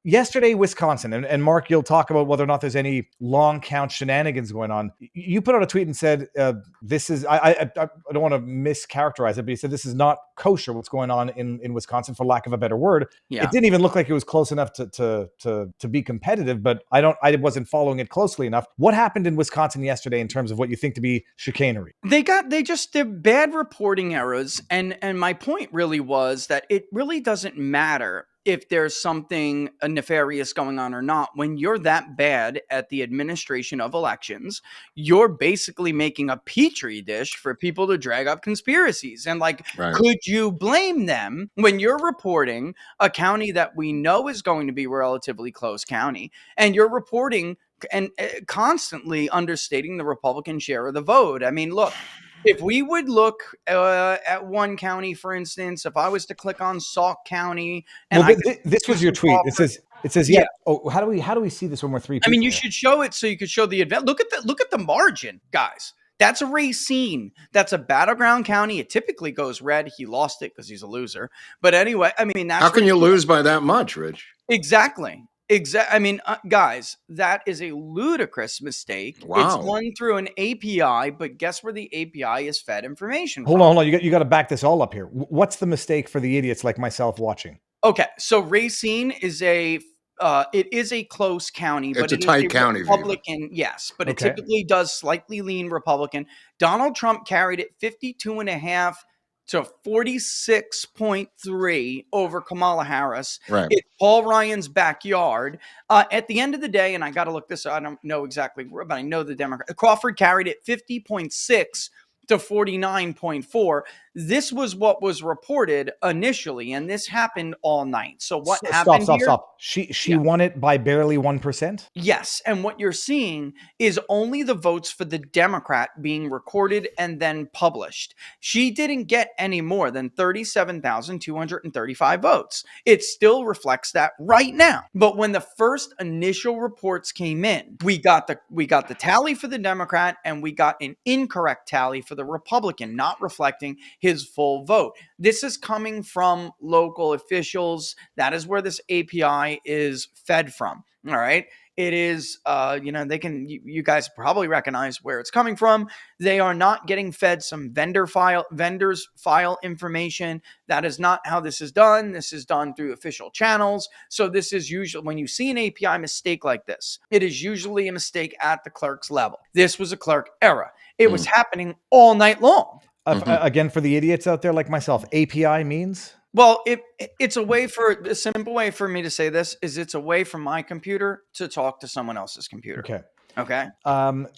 yesterday, Wisconsin, and Mark, you'll talk about whether or not there's any long count shenanigans going on. You put out a tweet and said, this is, I don't want to mischaracterize it, but you said this is not kosher what's going on in Wisconsin, for lack of a better word. Yeah. It didn't even look like it was close enough to be competitive, but I wasn't following it closely enough. What happened in Wisconsin yesterday in terms of what you think to be chicanery? They're bad reporting errors. And my point really was that it really doesn't matter if there's something nefarious going on or not. When you're that bad at the administration of elections, you're basically making a petri dish for people to drag up conspiracies. And Could you blame them when you're reporting a county that we know is going to be a relatively close county, and you're reporting and constantly understating the Republican share of the vote? I mean, look, if we would look at one county, for instance, if I was to click on Sauk County, and this was your tweet. It says, yeah. Oh, how do we see this when we're three people? I mean, you should show it so you could show the event. Look at the margin, guys. That's a Racine. That's a battleground county. It typically goes red. He lost it because he's a loser. But anyway, I mean, that's how can you lose by that much, Rich? Exactly. I mean, guys, that is a ludicrous mistake. Wow. It's run through an API, but guess where the API is fed information from? Hold on. You got to back this all up here. What's the mistake for the idiots like myself watching? Okay, so Racine is it is a close county, but it's a tight county. Republican, yes, but it typically does slightly lean Republican. Donald Trump carried it 52.5 to 46.3 over Kamala Harris. Right. It's Paul Ryan's backyard. At the end of the day, and I got to look this up, I don't know exactly, but I know the Democrat. Crawford carried it 50.6 to 49.4. This was what was reported initially, and this happened all night. So what happened here? Stop. She won it by barely 1%? Yes, and what you're seeing is only the votes for the Democrat being recorded and then published. She didn't get any more than 37,235 votes. It still reflects that right now. But when the first initial reports came in, we got the tally for the Democrat, and we got an incorrect tally for the Republican, not reflecting his full vote. This is coming from local officials. That is where this API is fed from. All right. It is, you guys probably recognize where it's coming from. They are not getting fed some vendors file information. That is not how this is done. This is done through official channels. So this is usually, when you see an API mistake like this, it is usually a mistake at the clerk's level. This was a clerk error. It was happening all night long. Again, for the idiots out there like myself, API means? Well, it's a simple way for me to say this is it's a way from my computer to talk to someone else's computer. Okay.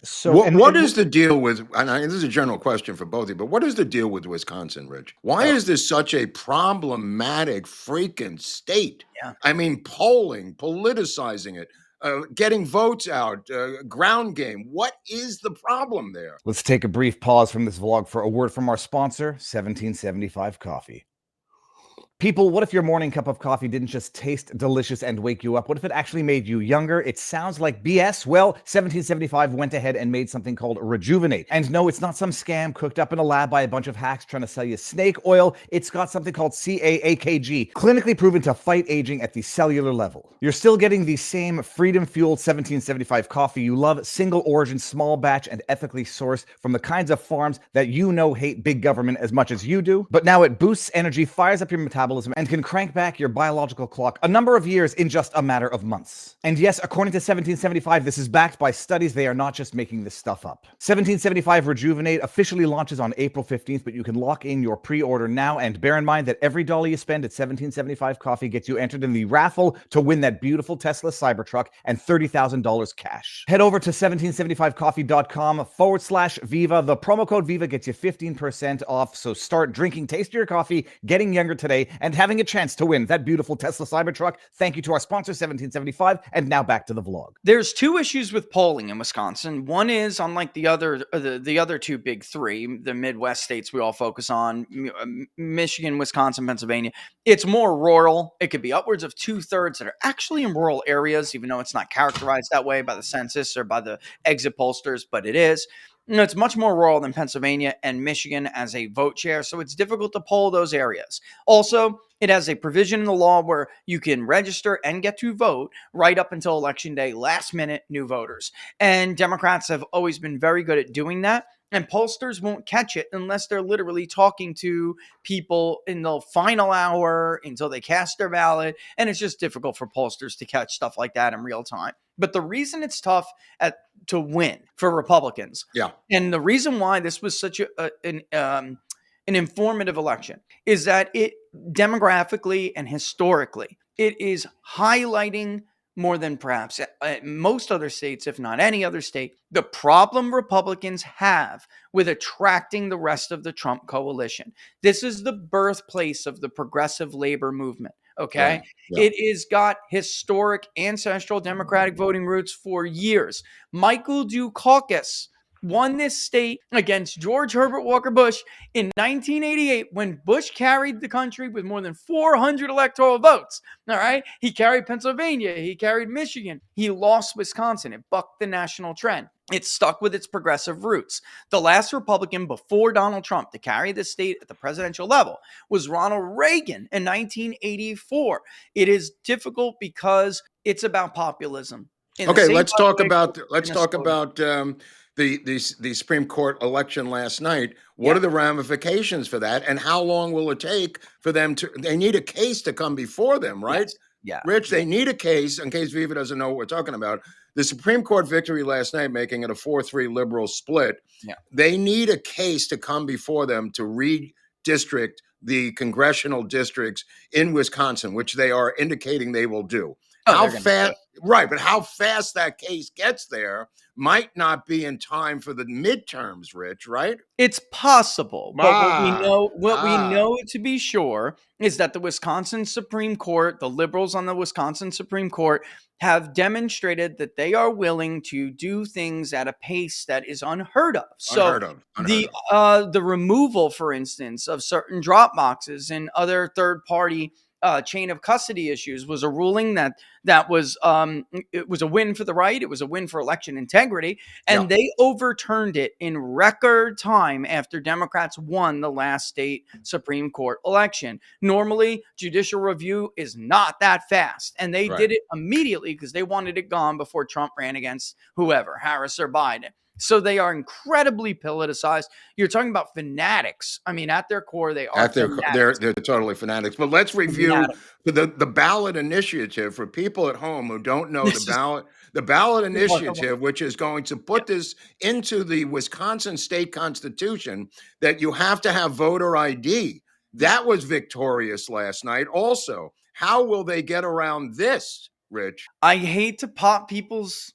So what is the deal with, and this is a general question for both of you, but what is the deal with Wisconsin, Rich? Why is this such a problematic freaking state? Yeah. I mean, polling, politicizing it, getting votes out, ground game. What is the problem there? Let's take a brief pause from this vlog for a word from our sponsor, 1775 Coffee. People, what if your morning cup of coffee didn't just taste delicious and wake you up? What if it actually made you younger? It sounds like BS. Well, 1775 went ahead and made something called Rejuvenate. And no, it's not some scam cooked up in a lab by a bunch of hacks trying to sell you snake oil. It's got something called CAAKG, clinically proven to fight aging at the cellular level. You're still getting the same freedom-fueled 1775 coffee you love, single origin, small batch, and ethically sourced from the kinds of farms that you know hate big government as much as you do. But now it boosts energy, fires up your metabolism, and can crank back your biological clock a number of years in just a matter of months. And yes, according to 1775, this is backed by studies. They are not just making this stuff up. 1775 Rejuvenate officially launches on April 15th, but you can lock in your pre-order now, and bear in mind that every dollar you spend at 1775 Coffee gets you entered in the raffle to win that beautiful Tesla Cybertruck and $30,000 cash. Head over to 1775coffee.com/Viva. The promo code Viva gets you 15% off, so start drinking tastier coffee, getting younger today, and having a chance to win that beautiful Tesla Cybertruck. Thank you to our sponsor, 1775, and now back to the vlog. There's two issues with polling in Wisconsin. One is, unlike the other two big three, the Midwest states we all focus on, Michigan, Wisconsin, Pennsylvania, it's more rural. It could be upwards of 2/3 that are actually in rural areas, even though it's not characterized that way by the census or by the exit pollsters, but it is. It's much more rural than Pennsylvania and Michigan as a vote share, so it's difficult to poll those areas. Also, It has a provision in the law where you can register and get to vote right up until election day, last minute new voters. And Democrats have always been very good at doing that. And pollsters won't catch it unless they're literally talking to people in the final hour until they cast their ballot. And it's just difficult for pollsters to catch stuff like that in real time. But the reason it's tough to win for Republicans, and the reason why this was such an informative election, is that it demographically and historically, it is highlighting more than perhaps most other states, if not any other state, the problem Republicans have with attracting the rest of the Trump coalition. This is the birthplace of the progressive labor movement. Okay. It has got historic ancestral Democratic voting roots for years. Michael Dukakis won this state against George Herbert Walker Bush in 1988 when Bush carried the country with more than 400 electoral votes. All right. He carried Pennsylvania. He carried Michigan. He lost Wisconsin. It bucked the national trend. It stuck with its progressive roots. The last Republican before Donald Trump to carry the state at the presidential level was Ronald Reagan in 1984. It is difficult because it's about populism. Okay, let's talk about the Supreme Court election last night. What are the ramifications for that, and how long will it take for them to? They need a case to come before them, right? Yes. Yeah, Rich, they need a case. In case Viva doesn't know what we're talking about, the Supreme Court victory last night, making it a 4-3 liberal split. Yeah. They need a case to come before them to redistrict the congressional districts in Wisconsin, which they are indicating they will do. How fast? Right, but how fast that case gets there might not be in time for the midterms, Rich, right? It's possible, but what we know to be sure is that the Wisconsin Supreme Court, the liberals on the Wisconsin Supreme Court, have demonstrated that they are willing to do things at a pace that is unheard of. The removal, for instance, of certain drop boxes and other third-party chain of custody issues was a ruling that was it was a win for the right. It was a win for election integrity, and they overturned it in record time after Democrats won the last state Supreme Court election. Normally, judicial review is not that fast, and they did it immediately because they wanted it gone before Trump ran against whoever, Harris or Biden. So they are incredibly politicized. You're talking about fanatics. I mean, at their core, they are. They're totally fanatics. But let's review the ballot initiative for people at home who don't know the ballot initiative, which is going to put this into the Wisconsin state constitution that you have to have voter ID. That was victorious last night. Also, how will they get around this, Rich? I hate to pop people's,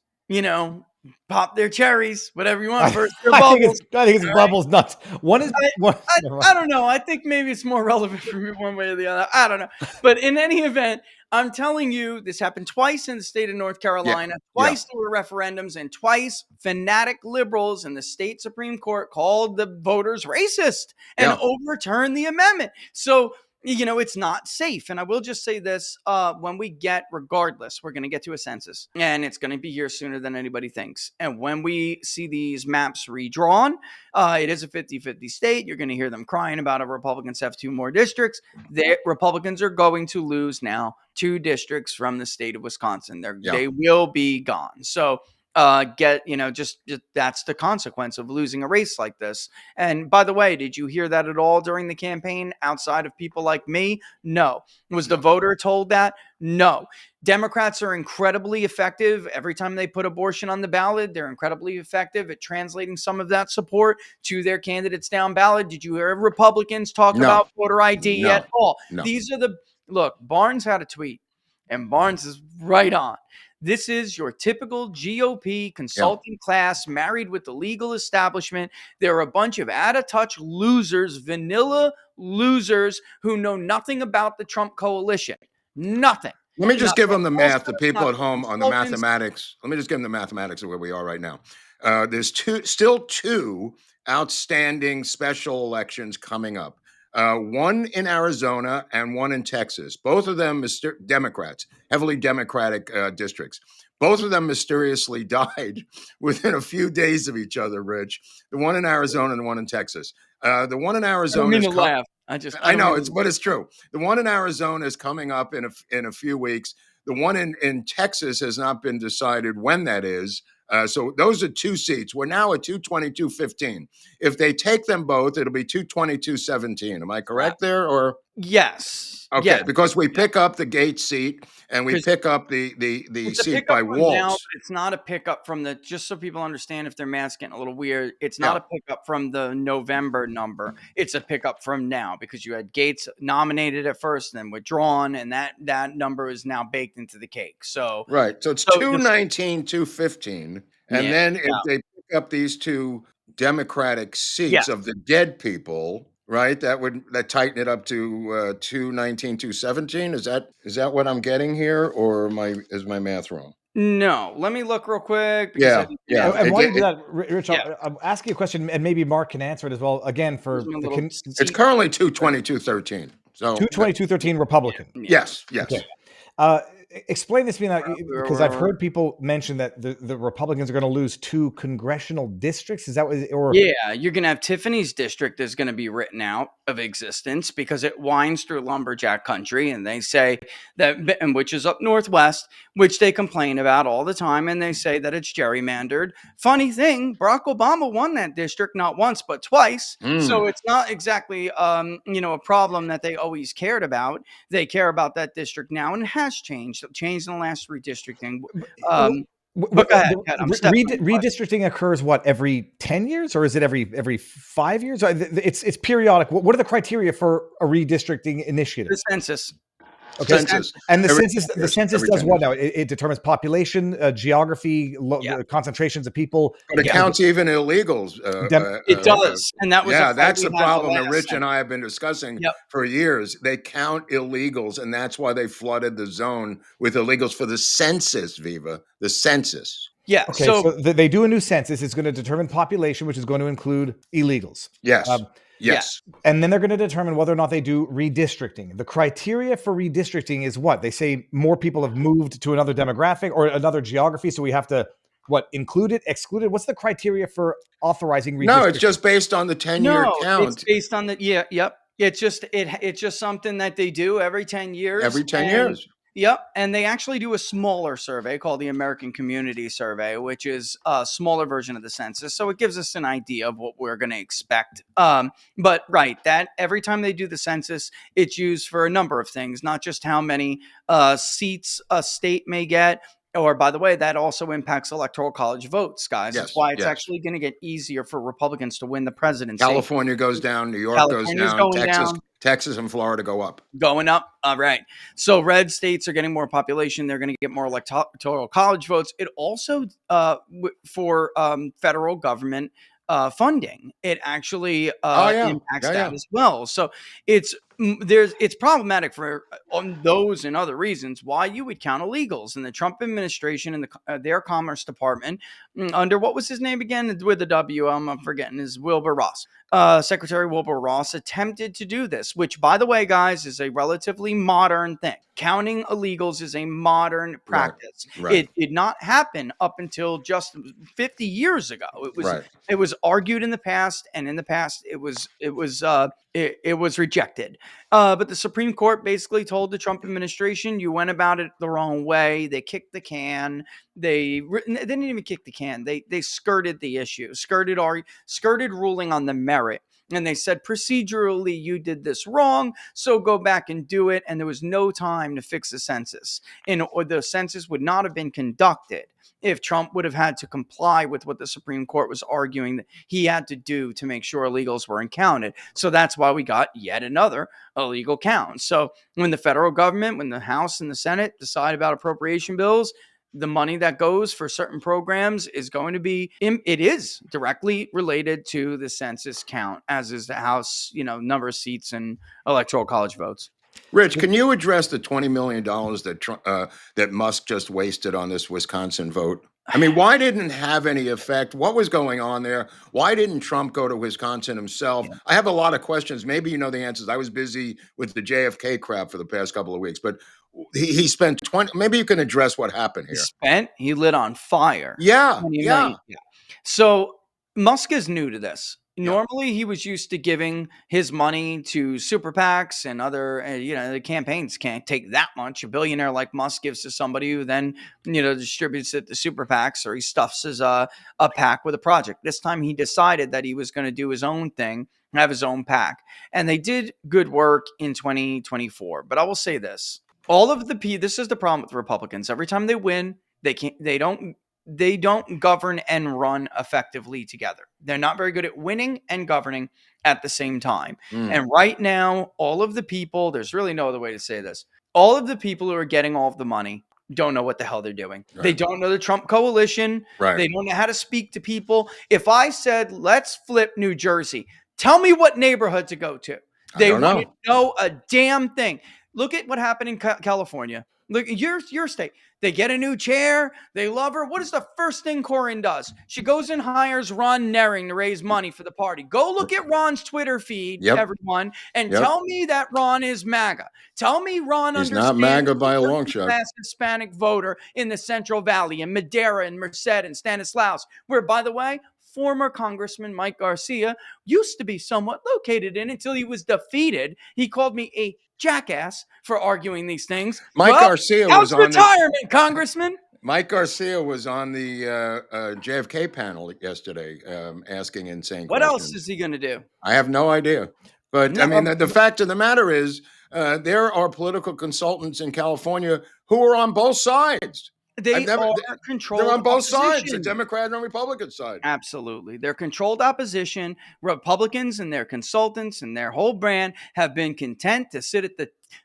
pop their cherries, whatever you want. First, I think it's Bubbles nuts. I don't know. I think maybe it's more relevant for me one way or the other. I don't know. But in any event, I'm telling you, this happened twice in the state of North Carolina. Twice there were referendums, and twice fanatic liberals in the state Supreme Court called the voters racist and overturned the amendment. So, it's not safe. And I will just say this, when we get, regardless, we're going to get to a census, and it's going to be here sooner than anybody thinks. And when we see these maps redrawn, it is a 50-50 state. You're going to hear them crying about it. Republicans have 2 more districts. Republicans are going to lose now 2 districts from the state of Wisconsin. They will be gone. So just that's the consequence of losing a race like this. And by the way, did you hear that at all during the campaign outside of people like me? No. Was the voter told that? No. Democrats are incredibly effective. Every time they put abortion on the ballot, they're incredibly effective at translating some of that support to their candidates down ballot. Did you hear Republicans talk about voter ID at all? No. Look, Barnes had a tweet, and Barnes is right on. This is your typical GOP consulting class married with the legal establishment. They're a bunch of out-of-touch losers, vanilla losers who know nothing about the Trump coalition. Nothing. Let me just give them the math, the people at home on the mathematics. Let me just give them the mathematics of where we are right now. There's still two outstanding special elections coming up. One in Arizona and one in Texas. Both of them Democrats, heavily Democratic districts. Both of them mysteriously died within a few days of each other, Rich. The one in Arizona and the one in Texas. The one in Arizona. I don't mean to laugh. I I don't know really. but it's true. The one in Arizona is coming up in a few weeks. The one in Texas has not been decided when that is. So those are 2 seats. We're now at 222-15. If they take them both, it'll be 222-17. Am I correct there? Or Yes. okay, Yes. because we pick up the Gates seat and we 'Cause pick up the it's a seat pickup by from now, Waltz. but it's not a pickup from the, just so people understand if their math's getting a little weird, it's not Yeah. a pickup from the November number. It's a pickup from now because you had Gates nominated at first, then withdrawn, and that number is now baked into the cake. So Right. So it's so this 219, 215. And yeah. then if they pick up these 2 Democratic seats Yes. of the dead people, right, that tighten it up to 219, 217. Is that what I'm getting here, or is my math wrong? No, let me look real quick because I Yeah, think the yeah. math And It, while you get- do it- that, Rich, Yeah. I'll ask you a question, and maybe Mark can answer it as well. Again, Here's for my the little it's seat. currently 222-13. So 222-13 Republican. Yeah. yes. Okay. Explain this to me now, because I've heard people mention that the Republicans are going to lose 2 congressional districts. Is that what, or Yeah, you're gonna have Tiffany's district is gonna be written out of existence because it winds through lumberjack country, and they say that, and which is up northwest, which they complain about all the time, and they say that it's gerrymandered. Funny thing, Barack Obama won that district not once but twice, so it's not exactly a problem that they always cared about. They care about that district now, and it has changed in the last redistricting. But go ahead, Ken, I'm stepping on your butt. redistricting occurs what, every 10 years, or is it every 5 years? It's periodic. What are the criteria for a redistricting initiative? The census. Okay. Census. And the Every census 10 years, does 10 what years. now? It determines population, geography, Yeah. concentrations of people. But it counts even illegals. It does, and that was a Yeah, fight that's we the had problem that last Rich census. and I have been discussing Yep. for years. They count illegals, and that's why they flooded the zone with illegals for the census, Viva, the census. Yeah, Okay, so so they do a new census. It's going to determine population, which is going to include illegals. Yes. Um, Yes. And then they're going to determine whether or not they do redistricting. The criteria for redistricting is what? They say more people have moved to another demographic or another geography, so we have to, include it, exclude it? What's the criteria for authorizing redistricting? No, it's just based on the 10-year no, count. it's based on the yep. It's just something that they do every 10 years. Every 10 and- years. Yep, and they actually do a smaller survey called the American Community Survey, which is a smaller version of the census. So it gives us an idea of what we're going to expect. But right, that every time they do the census, it's used for a number of things, not just how many seats a state may get. Or, by the way, that also impacts electoral college votes, guys. That's Yes, why it's yes. actually going to get easier for Republicans to win the presidency. California goes down, New York California's goes going down, down. Texas and Florida go up. Going up. All right. So red states are getting more population. They're going to get more electoral college votes. It also, for federal government funding, it actually impacts that as well. So it's problematic for on those and other reasons why you would count illegals. And the Trump administration and their Commerce Department, under what was his name again with the W? I'm forgetting, is Wilbur Ross. Secretary Wilbur Ross attempted to do this, which, by the way, guys, is a relatively modern thing. Counting illegals is a modern practice. Right. It did not happen up until just 50 years ago. It was argued in the past, and in the past it was rejected. But the Supreme Court basically told the Trump administration, you went about it the wrong way. They kicked the can. They didn't even kick the can. They skirted the issue, skirted ruling on the merit. And they said, procedurally, you did this wrong, so go back and do it. And there was no time to fix the census. Or the census would not have been conducted if Trump would have had to comply with what the Supreme Court was arguing that he had to do to make sure illegals weren't counted. So that's why we got yet another illegal count. So when the federal government, when the House and the Senate decide about appropriation bills, the money that goes for certain programs is going to be, it is directly related to the census count, as is the House, number of seats and electoral college votes. Rich, can you address the $20 million that Musk just wasted on this Wisconsin vote? I mean, why didn't it have any effect? What was going on there? Why didn't Trump go to Wisconsin himself? Yeah. I have a lot of questions. Maybe you know the answers. I was busy with the JFK crap for the past couple of weeks, but he spent 20. Maybe you can address what happened here. He lit on fire. Yeah. So Musk is new to this. Normally, he was used to giving his money to super PACs and other, the campaigns can't take that much. A billionaire like Musk gives to somebody who then, distributes it to super PACs, or he stuffs his a PAC with a project. This time, he decided that he was going to do his own thing, have his own PAC, and they did good work in 2024. But I will say this: this is the problem with Republicans. Every time they win, they don't govern and run effectively together. They're not very good at winning and governing at the same time. And right now, all of the people, there's really no other way to say this, all of the people who are getting all of the money don't know what the hell they're doing. Right. They don't know the Trump coalition. Right. They don't know how to speak to people. If I said, let's flip New Jersey, tell me what neighborhood to go to. They want to know a damn thing. Look at what happened in California. Look at your state. They get a new chair. They love her. What is the first thing Corinne does? She goes and hires Ron Nering to raise money for the party. Go look at Ron's Twitter feed, everyone, and tell me that Ron is MAGA. Tell me Ron He's understands not MAGA by a long shot. Hispanic voter in the Central Valley, in Madera and Merced and Stanislaus, where, by the way, former Congressman Mike Garcia used to be somewhat located in until he was defeated. He called me a jackass for arguing these things. Mike Garcia was on retirement, Congressman. Mike Garcia was on the JFK panel yesterday, asking insane questions. What else is he going to do? I have no idea. But I mean, the fact of the matter is, there are political consultants in California who are on both sides. They're on both sides, the Democrat and Republican side. Absolutely. They're controlled opposition. Republicans and their consultants and their whole brand have been content to sit at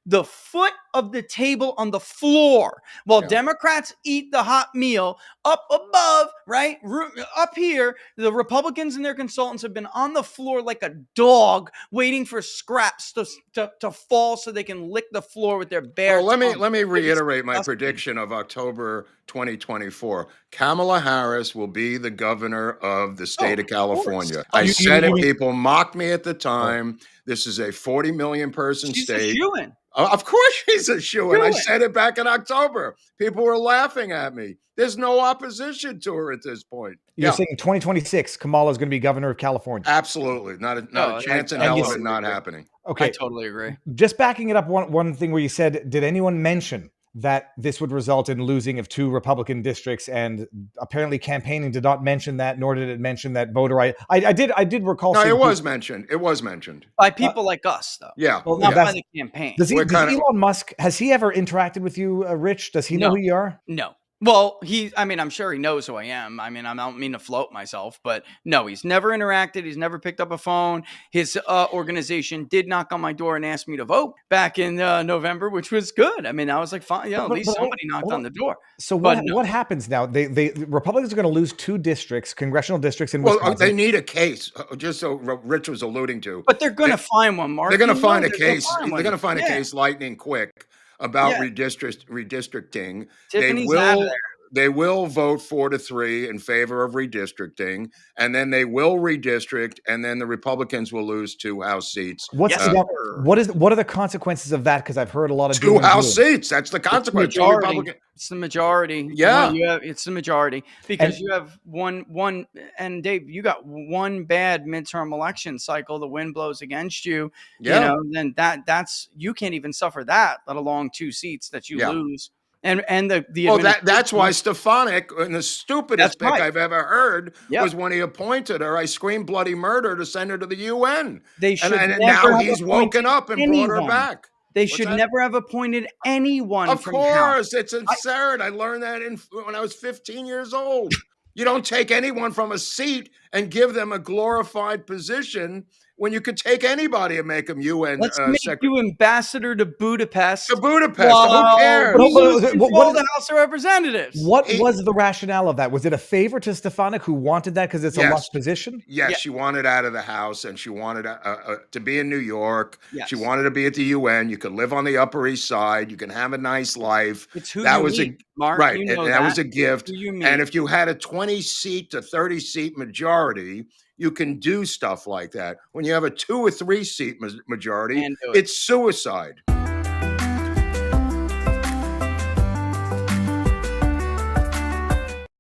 the foot of the table on the floor while Democrats eat the hot meal up above, right? Up here, the Republicans and their consultants have been on the floor like a dog waiting for scraps to fall so they can lick the floor with their bare tongue. Let me reiterate my prediction of October 2024. Kamala Harris will be the governor of the state of California. I said it. People mocked me at the time. This is a 40 million person state. She's a shoo-in. Of course she's a shoo-in. I said it back in October. People were laughing at me. There's no opposition to her at this point. You're saying 2026, Kamala is going to be governor of California? Absolutely. Not a chance in hell of it not happening. Okay. I totally agree. Just backing it up, one thing where you said, did anyone mention that this would result in losing of 2 Republican districts? And apparently campaigning did not mention that, nor did it mention that voter. I did recall. No, it was mentioned. It was mentioned by people like us, though. Yeah, well, not by the campaign. Does Elon Musk, has he ever interacted with you, Rich? Does he know who you are? No. Well, I'm sure he knows who I am. I mean, I don't mean to float myself, but no, he's never interacted. He's never picked up a phone. His organization did knock on my door and ask me to vote back in November, which was good. I mean, I was like, fine, at least somebody knocked on the door. So what happens now? The Republicans are going to lose 2 districts, congressional districts in Wisconsin. Well, they need a case, just so Rich was alluding to. But they're going to find one, Mark. They're going to find a case. They're going to find a case lightning quick about redistricting. They will vote 4-3 in favor of redistricting, and then they will redistrict, and then the Republicans will lose 2 House seats. What are the consequences of that? Because I've heard a lot of 2 House seats. That's the consequence. It's the majority. Yeah, it's the majority because you have one. And Dave, you got one bad midterm election cycle. The wind blows against you. Yeah. Then that's you can't even suffer that, let alone 2 seats that you lose. And that's why Stefanik, and the stupidest pick I've ever heard was when he appointed her. I screamed bloody murder to send her to the UN. And now he's woken up and brought her back. They should never have appointed anyone. Of course, it's absurd. I learned that when I was 15 years old. You don't take anyone from a seat and give them a glorified position when you could take anybody and make them UN. Let's make you ambassador to Budapest. To Budapest. Who cares? What the House of Representatives? What was the rationale of that? Was it a favor to Stefanik, who wanted that because it's a lush position? Yes, she wanted out of the House, and she wanted to be in New York. Yes. She wanted to be at the UN. You could live on the Upper East Side. You can have a nice life. It's who that you was meet, Mark. Right, you know and that was a gift. And if you had a 20-seat to 30-seat majority, you can do stuff like that. When you have a 2 or 3 seat majority, it's suicide.